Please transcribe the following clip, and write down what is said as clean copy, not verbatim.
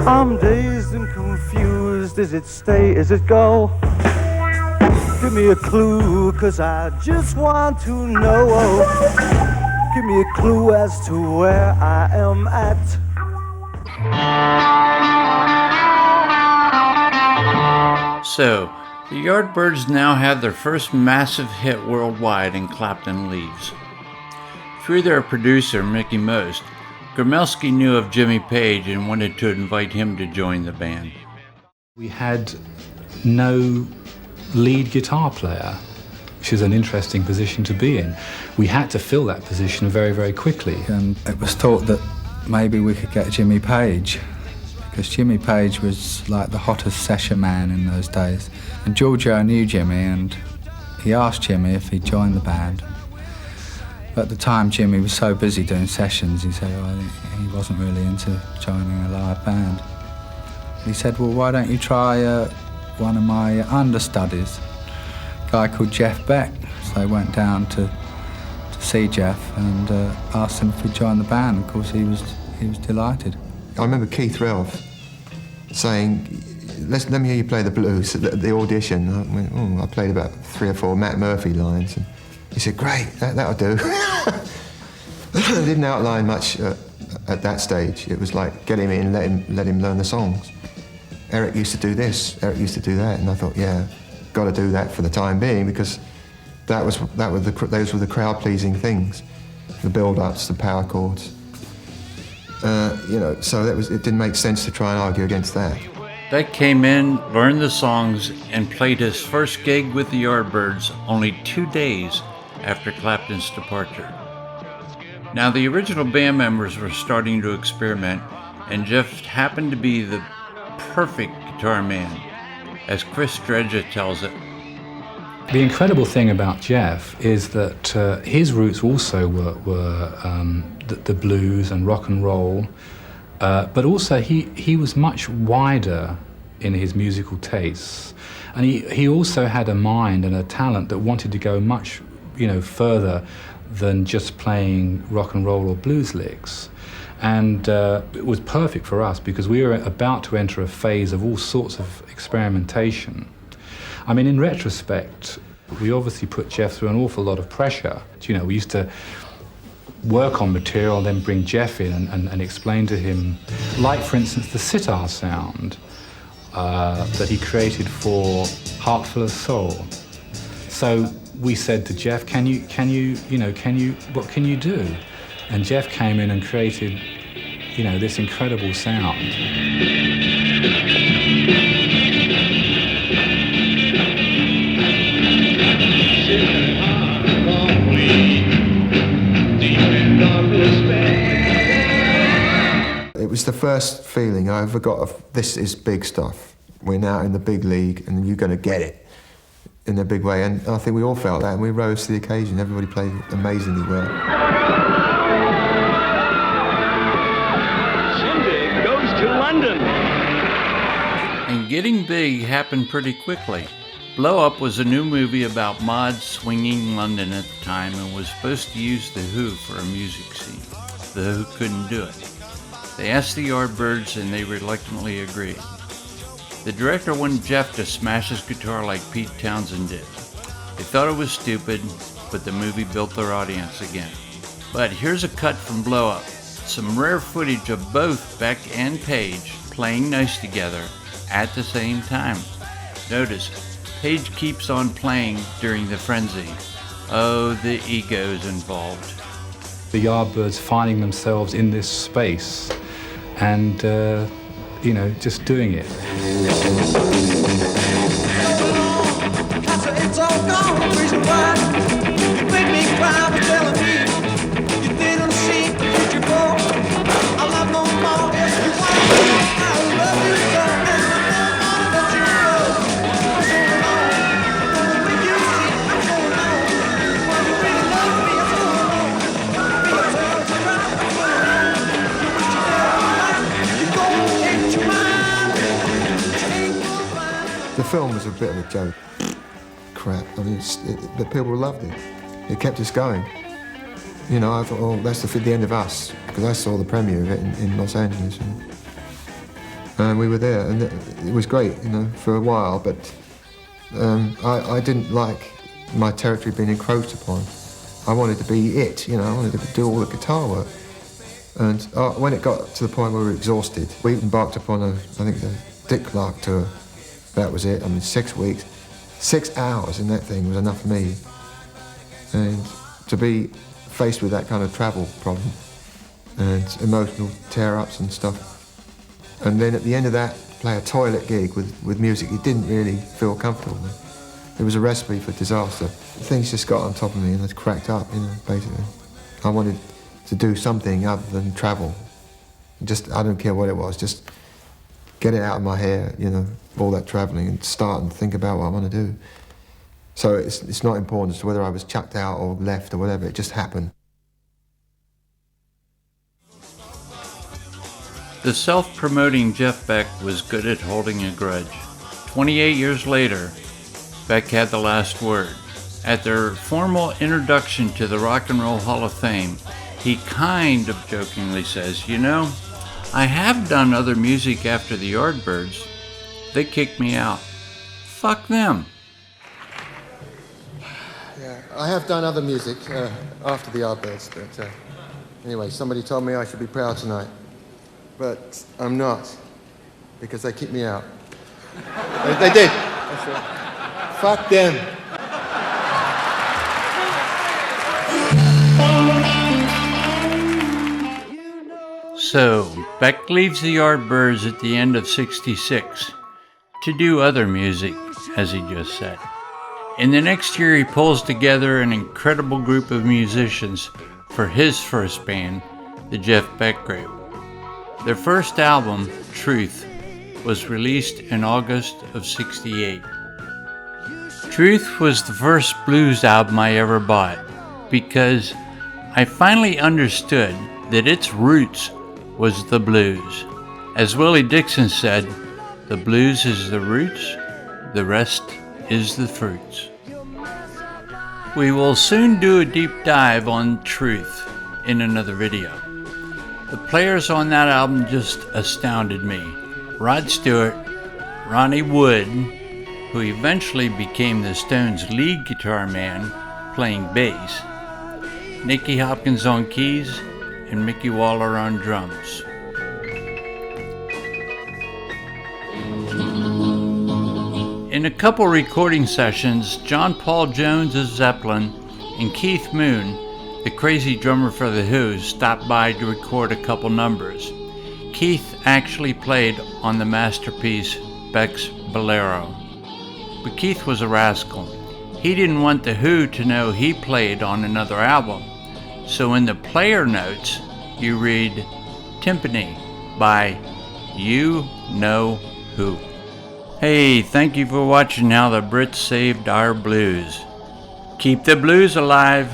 I'm dazed and confused. Is it stay, is it go? Give me a clue, 'cause I just want to know. Give me a clue as to where I am at. So, the Yardbirds now have their first massive hit worldwide and Clapton leaves. Through their producer, Mickey Most, Gromelsky knew of Jimmy Page and wanted to invite him to join the band. We had no lead guitar player, which is an interesting position to be in. We had to fill that position very, very quickly. And it was thought that maybe we could get Jimmy Page, because Jimmy Page was like the hottest session man in those days. And Giorgio knew Jimmy, and he asked Jimmy if he'd join the band. But at the time, Jimmy was so busy doing sessions, he said he wasn't really into joining a live band. He said, well, why don't you try one of my understudies, a guy called Jeff Beck. So I went down to see Jeff and asked him if he'd join the band. Of course, he was delighted. I remember Keith Relf saying, let me hear you play the blues at the audition. I went, I played about 3 or 4 Matt Murphy lines. And he said, great, that'll do. I didn't outline much at that stage. It was like, get him in, let him learn the songs. Eric used to do this, Eric used to do that, and I thought, yeah, got to do that for the time being, because those were the crowd-pleasing things, the build-ups, the power chords. So it didn't make sense to try and argue against that. Beck came in, learned the songs, and played his first gig with the Yardbirds only 2 days after Clapton's departure. Now, the original band members were starting to experiment, and Jeff happened to be the perfect guitar man, as Chris Dredger tells it. The incredible thing about Jeff is that his roots also were the blues and rock and roll, but also he was much wider in his musical tastes, and he also had a mind and a talent that wanted to go much further than just playing rock and roll or blues licks. And it was perfect for us because we were about to enter a phase of all sorts of experimentation. I mean, in retrospect, we obviously put Jeff through an awful lot of pressure. We used to work on material, then bring Jeff in and explain to him, like, for instance, the sitar sound that he created for Heart Full of Soul. So we said to Jeff, what can you do? And Jeff came in and created, this incredible sound. It was the first feeling I ever got of, this is big stuff. We're now in the big league and you're going to get it in a big way. And I think we all felt that, and we rose to the occasion. Everybody played amazingly well. And getting big happened pretty quickly. Blow Up was a new movie about mods swinging London at the time and was supposed to use The Who for a music scene. The Who couldn't do it. They asked the Yardbirds and they reluctantly agreed. The director wanted Jeff to smash his guitar like Pete Townsend did. They thought it was stupid, but the movie built their audience again. But here's a cut from Blow Up. Some rare footage of both Beck and Page playing nice together at the same time. Notice, Page keeps on playing during the frenzy. Oh, the egos involved. The Yardbirds finding themselves in this space and, just doing it. The film was a bit of a joke. Crap. I mean, the people loved it. It kept us going. I thought, that's the end of us, because I saw the premiere of it in Los Angeles. And we were there, and it was great, you know, for a while, but I didn't like my territory being encroached upon. I wanted to be it, you know, I wanted to do all the guitar work. And when it got to the point where we were exhausted, we embarked upon the Dick Clark tour. That was it. I mean, 6 weeks. 6 hours in that thing was enough for me. And to be faced with that kind of travel problem and emotional tear-ups and stuff, and then at the end of that, play a toilet gig with music you didn't really feel comfortable with. It was a recipe for disaster. Things just got on top of me and it cracked up, you know, basically. I wanted to do something other than travel. Just, I don't care what it was, just get it out of my hair, you know, all that travelling, and start and think about what I want to do. So it's not important as to whether I was chucked out or left or whatever, it just happened. The self-promoting Jeff Beck was good at holding a grudge. 28 years later, Beck had the last word. At their formal introduction to the Rock and Roll Hall of Fame, he kind of jokingly says, "You know, I have done other music after the Yardbirds. They kicked me out. Fuck them." Yeah, I have done other music after the Yardbirds, but anyway, somebody told me I should be proud tonight. But I'm not, because they kicked me out. They did. That's right. Fuck them. So, Beck leaves the Yardbirds at the end of '66 to do other music, as he just said. In the next year, he pulls together an incredible group of musicians for his first band, the Jeff Beck Group. Their first album, Truth, was released in August of '68. Truth was the first blues album I ever bought because I finally understood that its roots was the blues. As Willie Dixon said, the blues is the roots, the rest is the fruits. We will soon do a deep dive on Truth in another video. The players on that album just astounded me. Rod Stewart, Ronnie Wood, who eventually became the Stones' lead guitar man playing bass, Nicky Hopkins on keys, and Mickey Waller on drums. In a couple recording sessions, John Paul Jones of Zeppelin and Keith Moon, the crazy drummer for The Who, stopped by to record a couple numbers. Keith actually played on the masterpiece Beck's Bolero. But Keith was a rascal. He didn't want The Who to know he played on another album. So in the player notes, you read Timpani by You Know Who. Hey, thank you for watching How the Brits Saved Our Blues. Keep the blues alive.